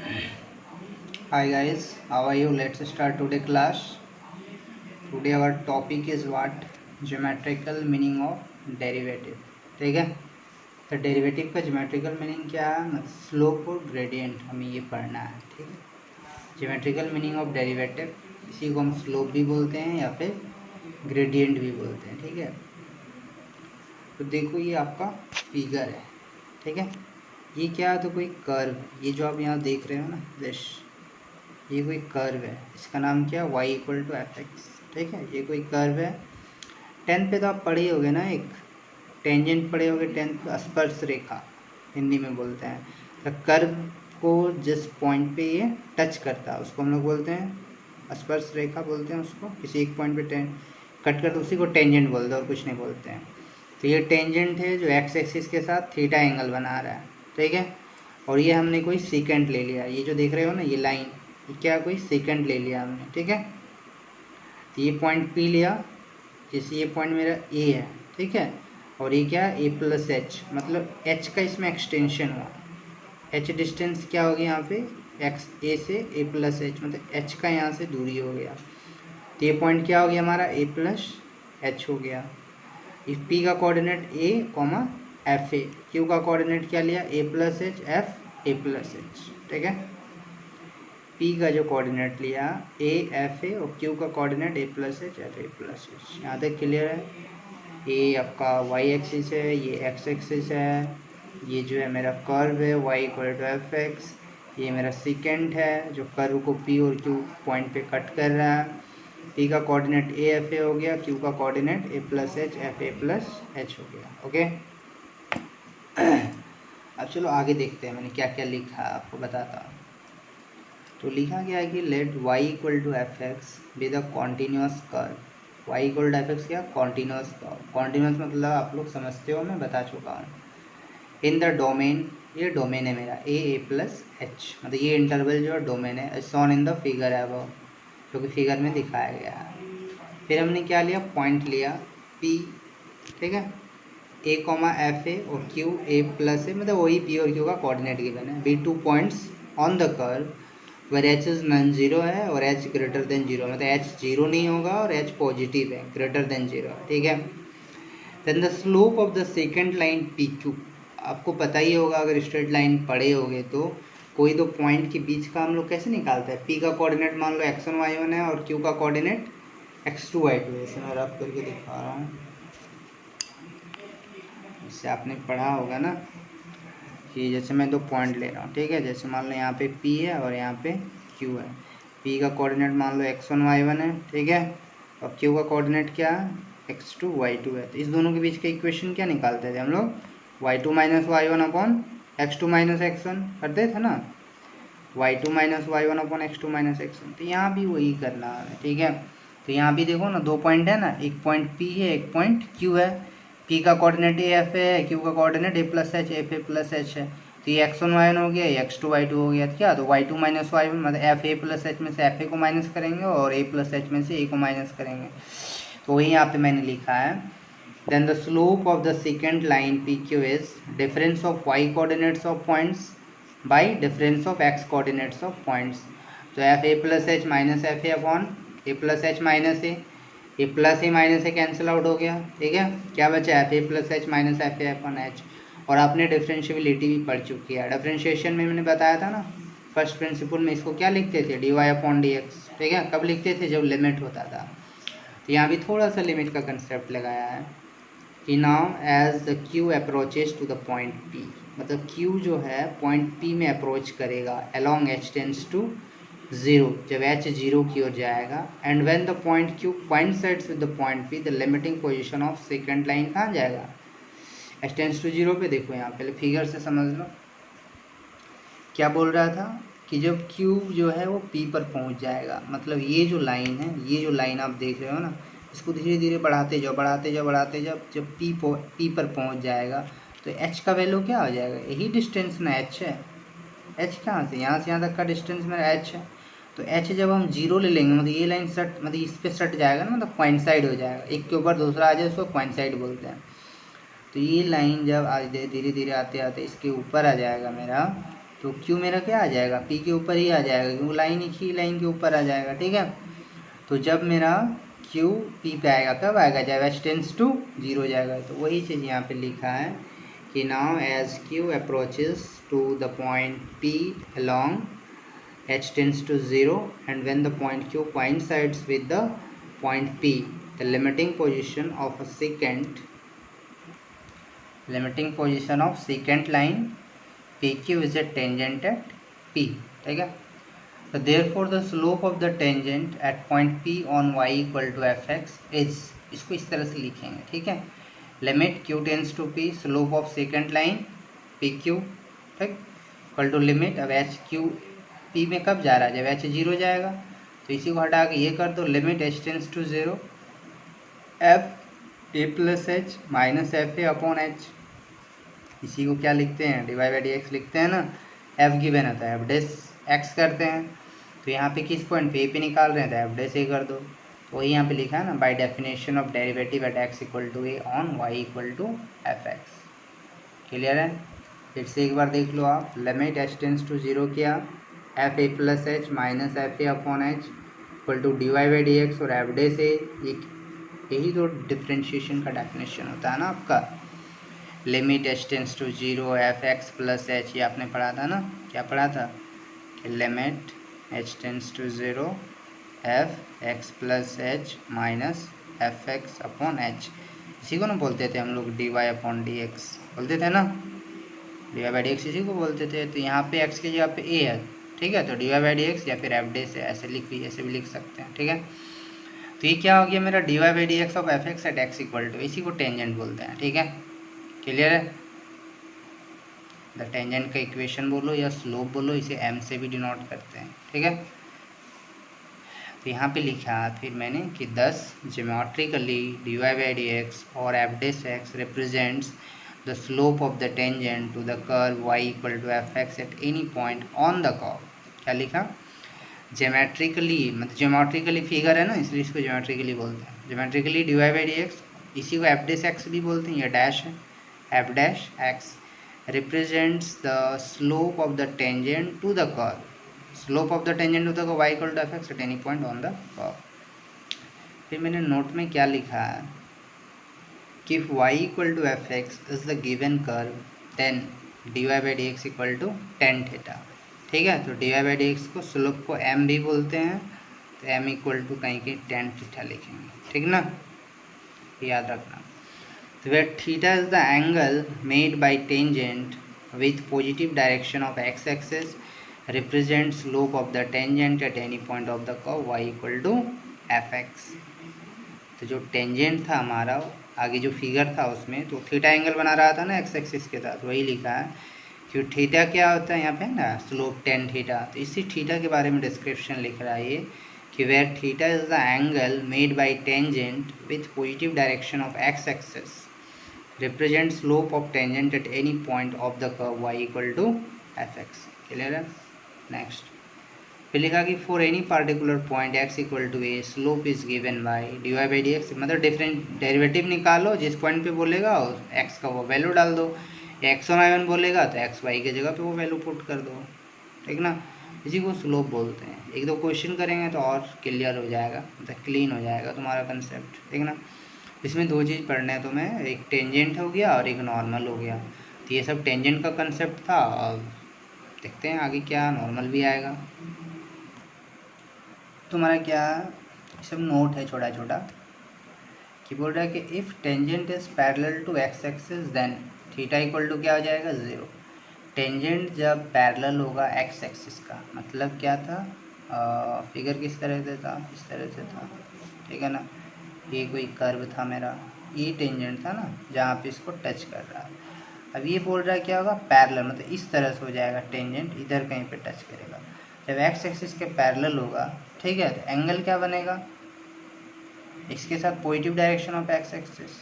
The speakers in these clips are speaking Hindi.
Hi guys, how are you? Let's start today class. Today our topic is what? Geometrical meaning of derivative. ठीक है, तो डेरिवेटिव का ज्योमेट्रिकल मीनिंग क्या है? स्लोप और ग्रेडियंट हमें ये पढ़ना है। ठीक है, ज्योमेट्रिकल मीनिंग ऑफ डेरिवेटिव, इसी को हम स्लोप भी बोलते हैं या फिर ग्रेडियंट भी बोलते हैं। ठीक है, तो देखो ये आपका फिगर है। ठीक है, ये क्या है? तो कोई कर्व, ये जो आप यहाँ देख रहे हो ना दिस, ये कोई कर्व है, इसका नाम क्या है? y equal to F x. ठीक है, ये कोई कर्व है। 10th पे तो आप पढ़े होगे ना, एक टेंजेंट पढ़े होगे 10th, स्पर्श रेखा हिंदी में बोलते हैं। तो कर्व को जिस पॉइंट पे ये टच करता है उसको हम लोग बोलते हैं स्पर्श रेखा बोलते हैं उसको। किसी एक पॉइंट पे कट करते उसी को टेंजेंट बोलते हैं और कुछ नहीं बोलते हैं। तो ये टेंजेंट है जो एक्स एक्सिस के साथ थीटा एंगल बना रहा है। ठीक है, और ये हमने कोई सेकेंड ले लिया, ये जो देख रहे हो ना ये लाइन, ये क्या कोई सेकंड ले लिया हमने। ठीक है, तो ये पॉइंट P लिया, जैसे ये पॉइंट मेरा A है। ठीक है, और ये क्या A प्लस एच, मतलब H का इसमें एक्सटेंशन हुआ। H डिस्टेंस क्या हो गया यहाँ पे? एक्स A से A प्लस एच, मतलब H का यहाँ से दूरी हो गया। तो ये पॉइंट क्या हो गया हमारा? A प्लस एच हो गया। इस P का coordinate A comma F A, Q का कोऑर्डिनेट क्या लिया? A plus H F A plus H. ठीक है, P का जो कोऑर्डिनेट लिया A एफ ए और Q का coordinate A plus H F A plus H. यहाँ तक क्लियर है? ये आपका y एक्सिस है, ये x एक्सिस है, ये जो है मेरा कर्व है y equal to F x, ये मेरा सेकेंड है जो कर्व को P और Q पॉइंट पे कट कर रहा है। P का कोऑर्डिनेट A एफ ए हो गया, Q का coordinate A plus H F A plus H हो गया। ओके, अब चलो आगे देखते हैं मैंने क्या क्या लिखा है, आपको बताता हूँ। तो लिखा गया है कि let y equal to F X be the continuous curve. y equal to F X क्या? Continuous curve. कॉन्टीन्यूस मतलब आप लोग समझते हो, मैं बता चुका हूँ। इन द डोमेन, ये डोमेन है मेरा a प्लस एच, मतलब ये इंटरवल जो है डोमेन है, शॉन इन द फिगर है वो, जो कि फिगर में दिखाया गया है। फिर हमने क्या लिया? पॉइंट लिया P। ठीक है, a कॉमा एफ ए और Q A प्लस ए, मतलब वही P और Q का कोऑर्डिनेट गिवन है। Be 2 points on the curve where h is non zero है और एच ग्रेटर देन जीरो, मतलब एच जीरो नहीं होगा और एच पॉजिटिव है, ग्रेटर देन जीरो। ठीक है, then the slope of the second line P q, आपको पता ही होगा अगर स्ट्रेट लाइन पढ़े होगे तो कोई दो पॉइंट के बीच का हम लोग कैसे निकालते हैं? पी का कोऑर्डिनेट मान लो x1 y1 है और क्यू का कोऑर्डिनेट x2 y2 है। इसे मैं रफ करके दिखा रहा हूँ, इससे आपने पढ़ा होगा ना कि जैसे मैं दो पॉइंट ले रहा हूँ। ठीक है, जैसे मान लो यहाँ पे P है और यहाँ पे Q है। P का कोऑर्डिनेट मान लो x1 y1 है। ठीक है, और Q का कोऑर्डिनेट क्या है? x2 y2 है। तो इस दोनों के बीच का इक्वेशन क्या निकालते थे हम लोग? y2 minus y1 upon x2 minus x1 करते थे ना, y2 minus y1 upon x2 minus x1। तो यहाँ भी वही करना है। ठीक है, तो यहाँ भी देखो ना, दो पॉइंट है ना, एक पॉइंट P है, एक पॉइंट Q है। P का कोऑर्डिनेट ए एफ है, Q का coordinate A plus H F A plus H है। तो ये x1 y1 हो गया, ये x2 y2 हो गया। क्या? तो y2 माइनस y1 मतलब एफ ए प्लस एच में से एफ ए को माइनस करेंगे और A प्लस एच में से A को माइनस करेंगे। तो वही यहाँ पे मैंने लिखा है, then the slope of the second line P Q is difference of y coordinates of points by difference of x coordinates of points. तो F A plus H minus F A upon A plus H minus A plus A minus A cancel out हो गया। ठीक है, क्या बचा? F A plus H minus F A upon H. और आपने डिफरेंशियबिलिटी भी पढ़ चुकी है, डिफरेंशिएशन में मैंने बताया था ना, फर्स्ट प्रिंसिपल में इसको क्या लिखते थे? D y upon d x. ठीक है, कब लिखते थे? जब लिमिट होता था। तो यहाँ भी थोड़ा सा लिमिट का कंसेप्ट लगाया है कि now as the q approaches to the point p, मतलब क्यू जो है पॉइंट पी में अप्रोच करेगा along h tends to zero, जब h जीरो की ओर जाएगा। And when the point Q coincides with the point P, the limiting position of second line कहाँ जाएगा? h टेंस टू जीरो पे। देखो यहाँ पहले फिगर से समझ लो क्या बोल रहा था कि जब Q जो है वो P पर पहुँच जाएगा, मतलब ये जो लाइन है, ये जो लाइन आप देख रहे हो ना, इसको धीरे धीरे बढ़ाते जाओ बढ़ाते जाओ बढ़ाते जाओ, जब P पर पहुँच जाएगा तो h का वैल्यू क्या हो जाएगा? यही डिस्टेंस ना h है। h कहाँ से यहाँ तक का डिस्टेंस मेरा h है। तो h जब हम जीरो ले लेंगे, मतलब ये लाइन सट, मतलब इस पे सट जाएगा ना, मतलब कोइंसाइड हो जाएगा, एक के ऊपर दूसरा आ जाए उसको कोइंसाइड बोलते हैं। तो ये लाइन जब आज धीरे धीरे आते आते इसके ऊपर आ जाएगा मेरा, तो क्यू मेरा क्या आ जाएगा, पी के ऊपर ही आ जाएगा क्योंकि लाइन एक ही लाइन के ऊपर आ जाएगा। ठीक है, तो जब मेरा क्यू पी पे आएगा, कब आएगा, जब एच टेंस टू 0 हो जाएगा। तो वही चीज़ यहाँ पे लिखा है कि now as q approaches to the point p along h tends to 0 and when the point q coincides with the point P, the limiting position of secant line PQ is a tangent at P। ठीक है, तो therefore the slope of the tangent at point P on y equal to fx is, इसको इस तरह से लिखेंगे। ठीक है, limit q tends to p, slope of second line PQ, ठीक, इक्वल टू लिमिट, अब एच क्यू पी में कब जा रहा है, जब एच 0 जाएगा, तो इसी को हटा के ये कर दो, limit h tends to 0 f A plus H minus F A upon h, इसी को क्या लिखते हैं, d Y by D x लिखते हैं ना। एफ गिवन होता है, एफ डेस एक्स करते हैं, तो यहाँ पे किस पॉइंट पे ए पे निकाल रहे हैं, तो एफ डेस ए कर दो। तो वही यहाँ पे लिखा है ना, by definition of derivative at x equal to a on y equal to F x. Clear है, फिर से एक बार देख लो आप, लिमिट एच टेंस टू 0 किया, f A plus H minus F A upon h equal to d Y by D x और एफ डेस ए, यही तो डिफ्रेंशिएशन का डेफिनेशन होता है ना आपका। Limit h tends to 0 f x plus h, ये आपने पढ़ा था ना, क्या पढ़ा था कि limit h tends to 0 f x plus H minus f x upon h, इसी को ना बोलते थे हम लोग d y upon d x बोलते थे ना, d Y by D x इसी को बोलते थे। तो यहाँ पे एक्स की जगह पे ए है, ठीक है, तो d Y by D x या फिर एफ डे से ऐसे भी लिख सकते हैं। ठीक है, तो ये क्या हो गया मेरा, d Y by D x of f x at x equal to, इसी को टेंजेंट बोलते हैं। ठीक है, क्लियर है, द टेंजेंट का इक्वेशन बोलो या स्लोप बोलो, इसे एम से भी डिनोट करते हैं। ठीक है, तो यहाँ पे लिखा फिर मैंने कि 10 geometrically D Y by D x और F dash X represents the slope of the tangent to the curve Y equal to F x at any point on the curve. क्या लिखा, ज्योमेट्रिकली, मतलब ज्योमेट्रिकली फिगर है ना, इसलिए इसको ज्योमेट्रिकली बोलते हैं। Geometrically D Y by D x, इसी को एफ डेस एक्स भी बोलते हैं, ये डैश है, f dash x represents the slope of the tangent to the curve, slope of the tangent to the curve y equal to F x at any point on the curve. फिर मैंने नोट में क्या लिखा है कि if y equal to F x is the given curve then d Y by D x equal to tan theta. ठीक है, तो d Y by D x को स्लोप को m भी बोलते हैं, तो m इक्वल टू कहीं के टेन थीटा लिखेंगे। ठीक ना, याद रखना। तो where theta is the angle made by tangent with positive direction of x axis represent slope of the tangent at any point of the curve y equal to fx। तो जो टेंजेंट था हमारा, आगे जो फिगर था उसमें तो थीटा एंगल बना रहा था ना एक्स एक्सिस के साथ, वही लिखा है कि थीटा क्या होता है यहाँ पे ना, स्लोप टेन थीटा। तो इसी थीटा के बारे में डिस्क्रिप्शन लिख रहा है ये कि where theta is the angle made by tangent with positive direction of x axis represent slope of tangent at any point of the curve y equal to fx। Clear है, नेक्स्ट फिर लिखा कि for any particular point x equal to a slope is given by d Y by D x, मतलब डिफरेंट डेरिवेटिव निकालो, जिस पॉइंट पे बोलेगा x का वो वैल्यू डाल दो, एक्स वन वाई वन बोलेगा तो एक्स वाई की जगह पे वो वैल्यू पुट कर दो। ठीक ना, इसी को स्लोप बोलते हैं। एक दो क्वेश्चन करेंगे तो और क्लियर हो जाएगा, मतलब क्लीन हो जाएगा तुम्हारा कंसेप्ट। ठीक ना, इसमें दो चीज़ पढ़ना है तुम्हें, एक टेंजेंट हो गया और एक नॉर्मल हो गया। तो ये सब टेंजेंट का कंसेप्ट था, और देखते हैं आगे क्या नॉर्मल भी आएगा। तुम्हारा क्या सब नोट है छोटा छोटा, कि बोल रहा है कि if tangent is parallel to x axis then theta equal to क्या हो जाएगा, 0। टेंजेंट जब पैरेलल होगा एक्स एक्सिस का, मतलब क्या था, फिगर किस तरह से था, इस तरह से था। ठीक है ना, ये कोई कर्व था मेरा, ये टेंजेंट था ना जहाँ पे इसको टच कर रहा है। अब ये बोल रहा है क्या होगा, पैरेलल, मतलब इस तरह से हो जाएगा, टेंजेंट इधर कहीं पे टच करेगा। जब एक्स एक्सिस के पैरेलल होगा, ठीक है, तो एंगल क्या बनेगा, इसके साथ positive direction of x axis.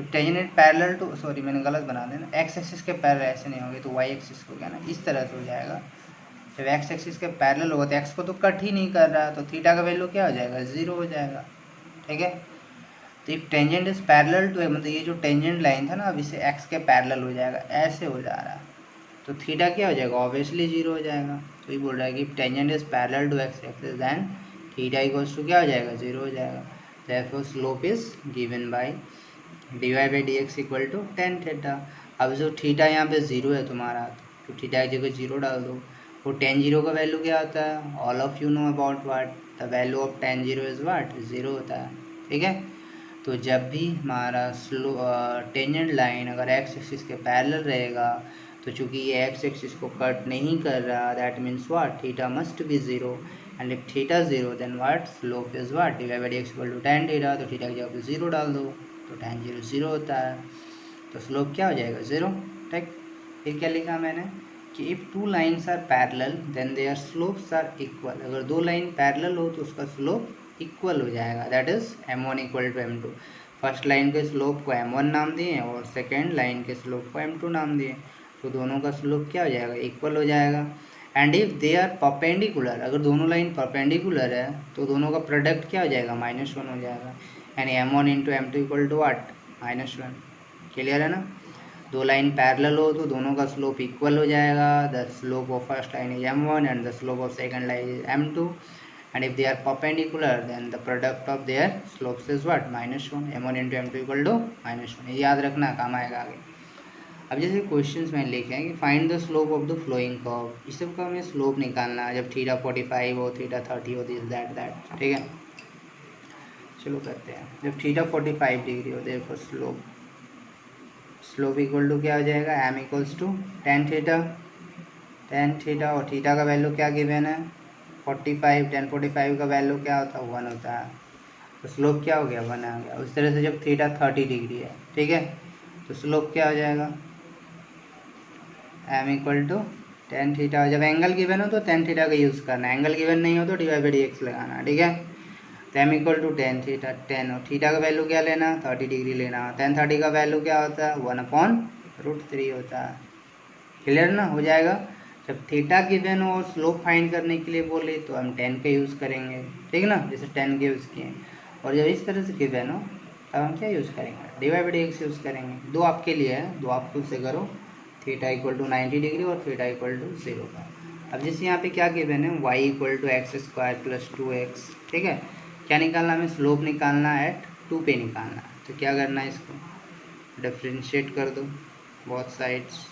Tangent parallel to, sorry मैंने गलत बना देना, एक्स एक्सिस के पैरेलल ऐसे नहीं होंगे तो वाई एक्सिस को क्या ना इस तरह से हो जाएगा। जब एक्स एक्सिस के पैरेलल होगा तो एक्स को तो कट ही नहीं कर रहा, तो थीटा का वैल्यू क्या हो जाएगा, 0 हो जाएगा। ठीक है, तो if tangent is parallel to, मतलब ये जो टेंजेंट लाइन था ना, अब इसे एक्स के पैरेलल हो जाएगा, ऐसे हो जा रहा है। तो थीटा क्या हो जाएगा, ऑब्वियसली 0 हो जाएगा। तो ये बोल रहा है कि tangent is parallel to x axis then theta equals to क्या हो जाएगा, 0 हो जाएगा। Therefore slope is given by dy by D x equal to tan theta. अब जो थीटा यहाँ पे 0 है तुम्हारा, तो थीटा की जगह 0 डाल दो। वो टेन 0 का वैल्यू क्या होता है, all of you know about what the value of ten 0 is what, 0 होता है। ठीक है, तो जब भी हमारा टेंजेंट लाइन अगर एक्स एक्सिस के पैरेलल रहेगा, तो चूंकि ये एक्स एक्सिस को कट नहीं कर रहा, that means what, theta must be 0। And if theta 0 then what, slope is what, d by D x equal to tan theta. तो थीटा की जगह पे 0 डाल दो, तो टेन 0 0 होता है, तो स्लोप क्या हो जाएगा, 0। ठीक, फिर क्या लिखा मैंने कि if two lines are parallel then their slopes are equal. अगर दो लाइन पैरेलल हो तो उसका स्लोप इक्वल हो जाएगा, that is m1 equal to m2। First line के स्लोप को m1 नाम दिए और सेकेंड लाइन के स्लोप को m2 नाम दिए, तो दोनों का स्लोप क्या हो जाएगा, इक्वल हो जाएगा। And if they are perpendicular, अगर दोनों लाइन परपेंडिकुलर है तो दोनों का प्रोडक्ट क्या हो जाएगा, -1 हो जाएगा। यानी m1 into m2 equal to what, -1। Clear है ना। दो लाइन पैरेलल हो तो दोनों का स्लोप इक्वल हो जाएगा। The slope of first line is m1 and the slope of second line is m2। and if they are perpendicular then the product of their slopes is what, -1। m1 into m2 equal to -1। ये याद रखना, काम आएगा आगे। अब जैसे क्वेश्चंस में लिखे हैं कि find the slope of the flowing curve, इस सब का हमें स्लोप निकालना है जब थीटा 45 हो, थीटा 30 हो, दिस दैट। ठीक है, चलो करते हैं। जब थीटा 45 डिग्री हो, देयरफॉर स्लोप इक्वल टू क्या हो जाएगा, m equals to tan theta और थीटा का वैल्यू क्या गिवन है, 45। टेन 45 का वैल्यू क्या होता है, 1 होता है, तो स्लोप क्या हो गया, 1 आ गया। उस तरह से जब थीटा 30 डिग्री है, ठीक है, तो स्लोप क्या हो जाएगा, m equal to tan theta. जब एंगल गिवन हो तो टेन थीटा का यूज़ करना है, एंगल गिवन नहीं हो तो d Y by D x लगाना। ठीक है, तो m equal to tan theta, tan और थीटा का वैल्यू क्या लेना, 30 डिग्री लेना। टेन 30 का वैल्यू क्या होता है, 1/√3 होता है। क्लियर ना, हो जाएगा। जब थीटा गिवन हो और स्लोप फाइंड करने के लिए बोले तो हम 10 का यूज़ करेंगे, ठीक है ना, जैसे 10 के यूज़ किए। और जब इस तरह से गिवन हो तब हम क्या यूज़ करेंगे, d Y by D x use करेंगे। दो आपके लिए है, दो आप खुद से करो, थीटा इक्वल टू 90 डिग्री और थीटा इक्वल टू 0 का। अब जैसे यहाँ पे क्या गिवन है, y equal to x square plus 2x। ठीक है, क्या निकालना, हमें स्लोप निकालना है एट 2 पे निकालना है। तो क्या करना है, इसको डिफ्रेंशिएट कर दो both sides,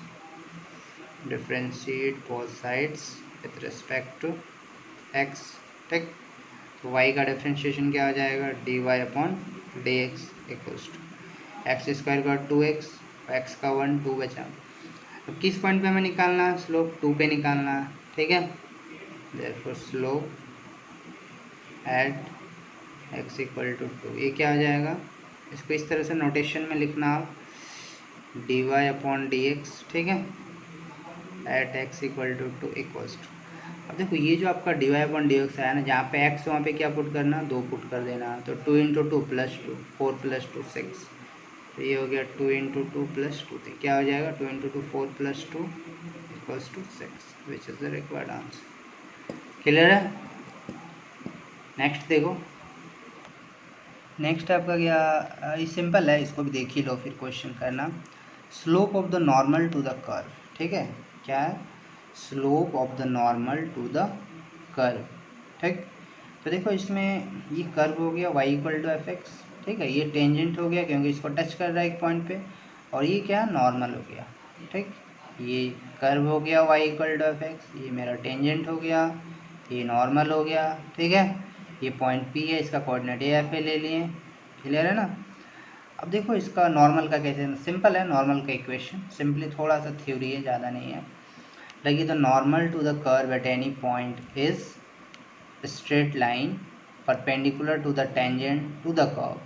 differentiate both sides with respect to x। ठीक, तो y का डिफ्रेंशिएशन क्या हो जाएगा, dy upon d x equals to x square का 2x, x का 1, 2 बचा। अब किस पॉइंट पे हमें निकालना है, स्लोप 2 पे निकालना है। ठीक है, therefore slope at x equal to 2, ये क्या हो जाएगा, इसको इस तरह से नोटेशन में लिखना आप, dy अपॉन डी एक्स, ठीक है, at x equal to 2 equals to. अब देखो ये जो आपका dy अपॉन डी एक्स आया ना, जहाँ पे x वहाँ पे क्या पुट करना, 2 पुट कर देना। तो 2 इंटू 2 प्लस 2, 4 प्लस 2 6, तो ये हो गया 2 इंटू 2 प्लस 2, तो क्या हो जाएगा, 2 into 2 4 plus 2 equals to 6, which is the required answer. Clear है। नेक्स्ट देखो, नेक्स्ट आपका क्या, ये सिंपल है, इसको भी देख ही लो फिर क्वेश्चन करना। Slope of the normal to the curve, ठीक है, क्या है, slope of the normal to the curve. ठीक, तो देखो इसमें ये कर्व हो गया y equal to F x, ठीक है, ये टेंजेंट हो गया क्योंकि इसको टच कर रहा है एक पॉइंट पे, और ये क्या, नॉर्मल हो गया। ठीक, ये कर्व हो गया y equal to F x, ये मेरा टेंजेंट हो गया, ये नॉर्मल हो गया। ठीक है, ये पॉइंट P है, इसका कोऑर्डिनेट ए एफ ए ले लिए। क्लियर है ना। अब देखो इसका नॉर्मल का कैसे, सिंपल है नॉर्मल का इक्वेशन, सिंपली थोड़ा सा थ्योरी है, ज़्यादा नहीं है। लगी the normal to the curve at any point is straight line perpendicular to the tangent to the curve.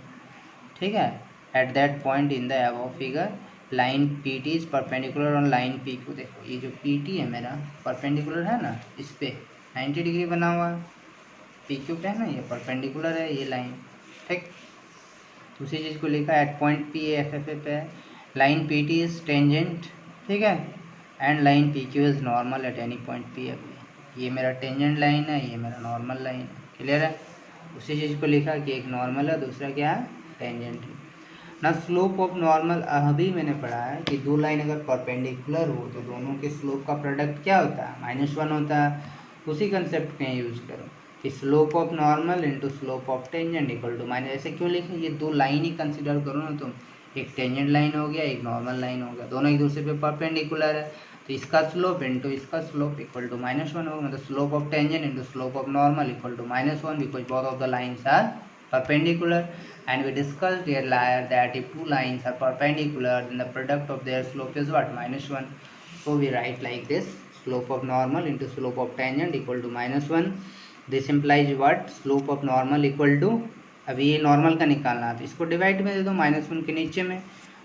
ठीक है, at that point in the above figure line P T is perpendicular on line P Q. देखो ये जो पी टी है मेरा परपेंडिकुलर है ना, इस पे 90 डिग्री बना हुआ है, पी क्यू पे है ना, ये परपेंडिकुलर है ये लाइन। ठीक, दूसरी चीज़ को लिखा at point P f f a पे है, line P T is tangent, ठीक है, and line P Q is normal at any point P f a. ये मेरा टेंजेंट लाइन है, ये मेरा नॉर्मल लाइन है। क्लियर है। उसी चीज़ को लिखा कि एक नॉर्मल है, दूसरा क्या है, टेंजेंट है। ना स्लोप ऑफ नॉर्मल अभी मैंने पढ़ा है कि दो लाइन अगर परपेंडिकुलर हो तो दोनों के स्लोप का प्रोडक्ट क्या होता है, -1 होता है। उसी कंसेप्ट में यूज़ करो कि slope of normal into slope of tangent equal to minus, ऐसे क्यों लिखें, ये दो लाइन ही कंसिडर करो ना तुम, एक टेंजेंट लाइन हो गया, एक नॉर्मल लाइन हो गया, दोनों एक दूसरे पे परपेंडिकुलर है, तो इसका स्लोप इंटू इसका स्लोप इक्वल टू -1 होगा, मतलब slope of tangent into slope of normal equal to -1 because both of the lines are perpendicular, and we discussed earlier that if two lines are perpendicular then the product of their slope is what, -1. So we write like this, slope of normal into slope of tangent equal to -1. This implies what, slope of normal equal to, अभी ये नॉर्मल का निकालना है तो इसको डिवाइड में दे दो -1 के नीचे में,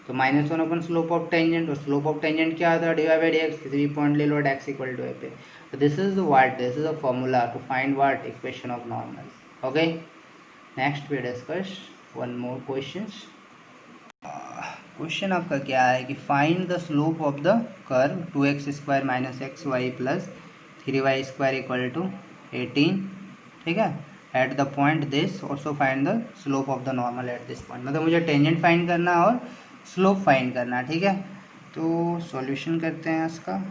तो -1 अपन स्लोप ऑफ टेंजेंट, और स्लोप ऑफ टेंजेंट क्या होता है, डिवाइड बाई एक्स, किसी भी पॉइंट ले लो x इक्वल टू ए पे, तो this is what, this is a formula to find what, equation of normal. Okay, next we discuss one more questions. Question आपका क्या है कि find the slope of the curve 2x² - xy plus 3y² equal to 18, ठीक है, at the point this, also find the slope of the normal at this point, मतलब मुझे टेंजेंट फाइंड करना और स्लोप फाइंड करना, ठीक है। तो सॉल्यूशन करते हैं इसका।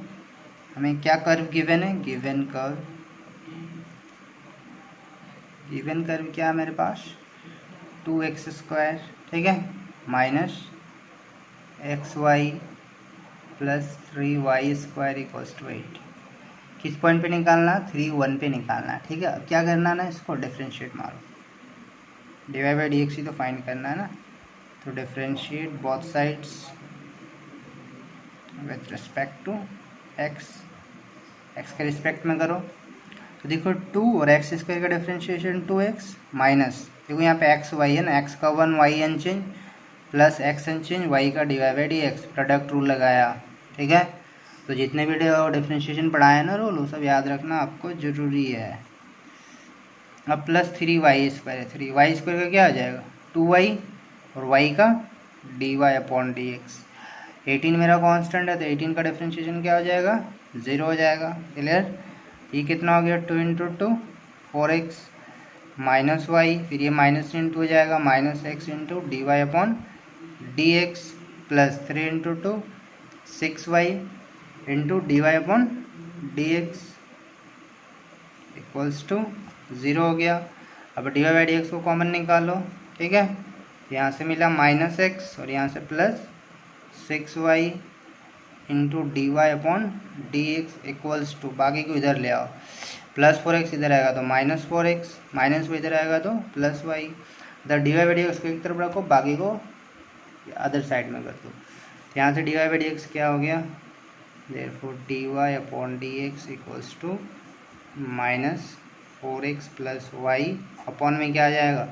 हमें क्या कर्व गिवन है, गिवन कर्व क्या है मेरे पास, 2x², ठीक है, minus xy plus 3y² equals to 8। किस पॉइंट पे निकालना, 3, 1 पे निकालना है, ठीक है। अब क्या करना ना, इसको डिफ्रेंशिएट मारो, डिवाइड बाई dx ही तो फाइंड करना है ना, तो differentiate both sides with respect to x के रिस्पेक्ट में करो, तो देखो 2 और x² का डिफ्रेंशिएशन 2x माइनस, देखो यहाँ पे x y है ना, x का 1 y unchange plus x unchange y का divide by dx, product rule लगाया, ठीक है। तो जितने भी डिफ्रेंशिएशन पढ़ाया ना रूल, वो सब याद रखना आपको ज़रूरी है। अब प्लस 3y² है, 3y² का क्या आ जाएगा, 2y, और y का dy/dx। 18 मेरा कांस्टेंट है तो 18 का डिफ्रेंशिएशन क्या हो जाएगा, 0 हो जाएगा, क्लियर। ये कितना हो गया, 2 × 2 4x माइनस वाई, फिर ये माइनस इंटू हो जाएगा -x into dy/dx plus 3 × 2 6y into dy/dx equals to 0 हो गया। अब dy/dx को कॉमन निकालो, ठीक है, यहाँ से मिला -x और यहाँ से plus 6y into dy/dx equals to, बाकी को इधर ले आओ, प्लस 4x इधर आएगा तो -4x, माइनस y इधर आएगा तो प्लस y, इधर dy/dx को एक तरफ रखो, बाकी को अदर साइड में कर दो। यहाँ से dy/dx क्या हो गया, therefore dy/dx equals to -4x plus y, upon में क्या आ जाएगा,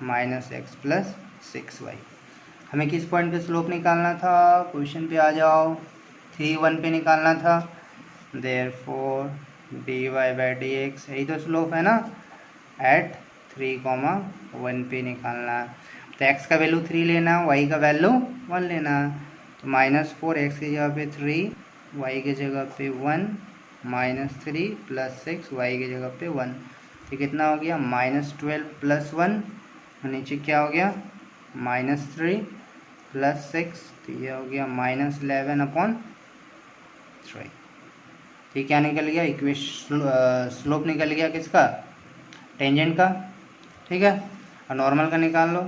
-x प्लस 6y। हमें किस पॉइंट पे स्लोप निकालना था, क्वेश्चन पे आ जाओ, 3, 1 पे निकालना था, देयरफॉर dy/dx, यही तो स्लोप है ना, एट 3, 1 पे निकालना। तो x का वैल्यू 3 लेना, y का वैल्यू 1 लेना, तो -4x की जगह पे 3, y की जगह पे 1, -3 प्लस 6 y की जगह पे 1, तो कितना हो गया, -12 प्लस 1, नीचे क्या हो गया, -3 प्लस 6, तो ये हो गया -11/3। ठीक, क्या निकल गया, स्लोप निकल गया किसका, टेंजेंट का, ठीक है। और नॉर्मल का निकाल लो,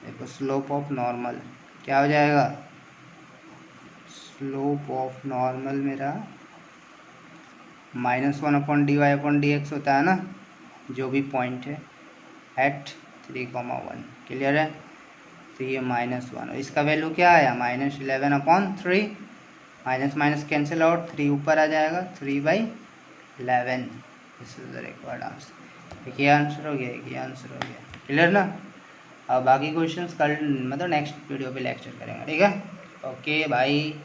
देखो स्लोप ऑफ नॉर्मल क्या हो जाएगा, स्लोप ऑफ नॉर्मल मेरा -1/dy/dx होता है ना, जो भी पॉइंट है एट 3, 1, क्लियर है। तो ये -1 और इसका वैल्यू क्या आया, -11/3, माइनस माइनस कैंसिल आउट, 3 ऊपर आ जाएगा, 3/11, this is the required answer. एक ये आंसर हो गया, एक ये आंसर हो गया, क्लियर ना। अब बाकी क्वेश्चंस कल मतलब नेक्स्ट वीडियो पे लेक्चर करेंगे, ठीक है। ओके भाई।